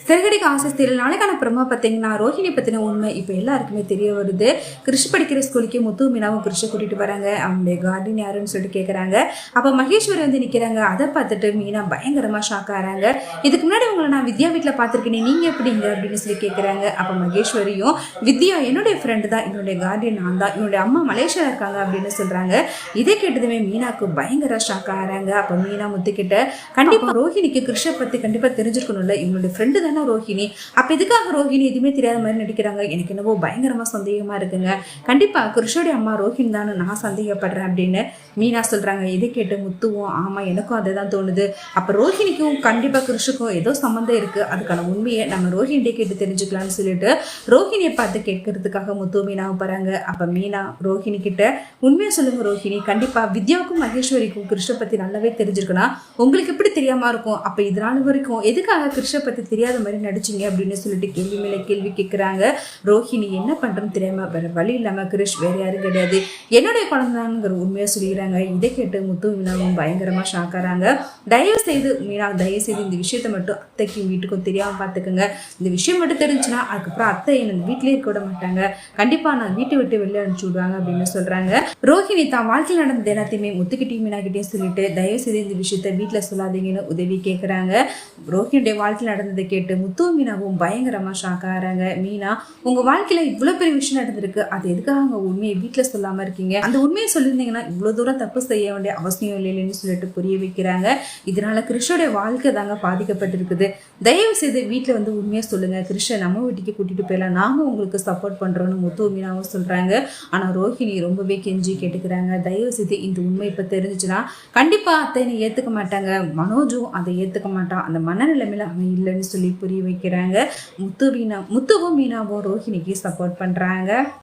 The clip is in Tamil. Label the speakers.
Speaker 1: சிறகடிக்க ஆசை சீரியல் நாளைக்கான பிரமா பார்த்தீங்கன்னா ரோஹிணி பற்றின உண்மை இப்போ எல்லாருக்குமே தெரிய வருது. கிருஷ் படிக்கிற ஸ்கூலுக்கு முத்து மீனாவும் கிருஷை கூட்டிகிட்டு வராங்க. அவங்களுடைய கார்டின் யாருன்னு சொல்லிட்டு கேட்குறாங்க. அப்போ மகேஸ்வரி வந்து நிற்கிறாங்க. அதை பார்த்துட்டு மீனா பயங்கரமாக ஷாக் ஆகிறாங்க. இதுக்கு முன்னாடி உங்களை நான் வித்யா வீட்டில் பார்த்துருக்கேன், நீங்கள் எப்படிங்க அப்படின்னு சொல்லி கேட்குறாங்க. அப்போ மகேஸ்வரியும் வித்யா என்னுடைய ஃப்ரெண்டு தான், என்னுடைய கார்டியன் நான் தான், என்னுடைய அம்மா மலேசியாவில் இருக்காங்க அப்படின்னு சொல்கிறாங்க. இதை கேட்டதுமே மீனாவுக்கு பயங்கர ஷாக் ஆகிறாங்க. அப்போ மீனா முத்துக்கிட்ட கண்டிப்பாக ரோஹிணிக்கு கிருஷை பற்றி கண்டிப்பாக தெரிஞ்சிருக்கணும்ல, இவங்களுடைய ஃப்ரெண்டு தானே ரோஹிணி, அப்ப எதுக்காக ரோஹிணி எதுவுமே தெரியாத மாதிரி நடிக்கிறாங்க, எனக்கு என்னவோ பயங்கரமா சந்தேகமா இருக்குங்க, கண்டிப்பா கிருஷோடைய அம்மா ரோஹிணி தானே நான் சந்தேகப்படுறேன் அப்படின்னு மீனா சொல்றாங்க. இதை கேட்டு முத்துவும் ஆமா எனக்கும் அதை தான் தோணுது, அப்ப ரோஹிணிக்கும் கண்டிப்பா கிருஷுக்கும் ஏதோ சம்மந்தம் இருக்கு, அதுக்கான உண்மையை நம்ம ரோஹிணியை கேட்டு தெரிஞ்சுக்கலாம்னு சொல்லிட்டு ரோஹிணியை பார்த்து கேட்கறதுக்காக முத்து மீனாவும் போறாங்க. அப்ப மீனா ரோஹிணி கிட்ட உண்மையை சொல்லுங்க ரோஹிணி, கண்டிப்பா வித்யாவுக்கும் மகேஸ்வரிக்கும் கிருஷ்ண பத்தி நல்லாவே தெரிஞ்சிருக்கணும், உங்களுக்கு எப்படி தெரியாம இருக்கும், அப்ப இதனால வரைக்கும் எதுக்காக கிருஷ்ண பத்தி தெரியாத மாதிரி நடிச்சிங்க அப்படின்னு சொல்லிட்டு கேள்வி மேலே கேள்வி கேட்குறாங்க. ரோஹிணி என்ன பண்ணுறோன்னு தெரியாம வேற வழி இல்லாமல் கிருஷ் வேற யாரும் கிடையாது, என்னுடைய குழந்தைங்கிற உண்மையாக சொல்லிடுறாங்க. இதை கேட்டு முத்து மீனாவும் பயங்கரமாக ஷாக்காராங்க. தயவு செய்து மீனா தயவு செய்து இந்த விஷயத்த மட்டும் அத்தைக்கும் வீட்டுக்கும் தெரியாமல் பார்த்துக்கோங்க, இந்த விஷயம் மட்டும் தெரிஞ்சுன்னா அதுக்கப்புறம் அத்தை என்ன வீட்டிலே இருக்க விட மாட்டாங்க, கண்டிப்பாக நான் வீட்டை விட்டு வெளியே அனுப்பிச்சு விடுவாங்க அப்படின்னு சொல்கிறாங்க. ரோஹிணி தான் வாழ்க்கையில் நடந்தது எல்லாத்தையுமே முத்துக்கிட்டையும் மீனாக்கிட்டையும் சொல்லிட்டு தயவு செய்து இந்த விஷயத்த வீட்டில் சொல்லாதீங்கன்னு உதவி கேட்குறாங்க. ரோஹிணியுடைய வாழ்க்கையில் நடந்ததை கேட்டு முத்து மீனாவும் பயங்கரமாக ஷாக் ஆகிறாங்க. மீனா உங்கள் வாழ்க்கையில் இவ்வளோ பெரிய விஷயம் நடந்திருக்கு, அது எதுக்காக அவங்க உண்மையை வீட்டில் சொல்லாமல் இருக்கீங்க, அந்த உண்மையை சொல்லியிருந்தீங்கன்னா இவ்வளோ தூரம் தப்பு செய்ய வேண்டிய அவசியம் இல்லைன்னு சொல்லிட்டு புரிய வைக்கிறாங்க. இதனால கிருஷ்ணோடைய வாழ்க்கை தாங்க பாதிக்கப்பட்டிருக்குது, தயவு செய்து வீட்டில் வந்து உண்மையை சொல்லுங்கள், கிருஷ்ணை நம்ம வீட்டுக்கு கூட்டிகிட்டு போயிடலாம், நாங்கள் உங்களுக்கு சப்போர்ட் பண்ணுறோன்னு முத்து மீனாவும் சொல்கிறாங்க. ஆனால் ரோஹிணி ரொம்பவே கெஞ்சி கேட்டுக்கிறாங்க, தயவு செய்து இந்த உண்மை இப்போ தெரிஞ்சிச்சுன்னா கண்டிப்பாக அத்தைனை ஏற்றுக்க மாட்டாங்க, மனோஜும் அதை ஏற்றுக்க மாட்டான், அந்த மனநிலைமையில் அவன் இல்லைன்னு சொல்லி புரிய வைக்கிறாங்க. முத்துவும் மீனாவும் ரோஹிணிக்கு சப்போர்ட் பண்றாங்க.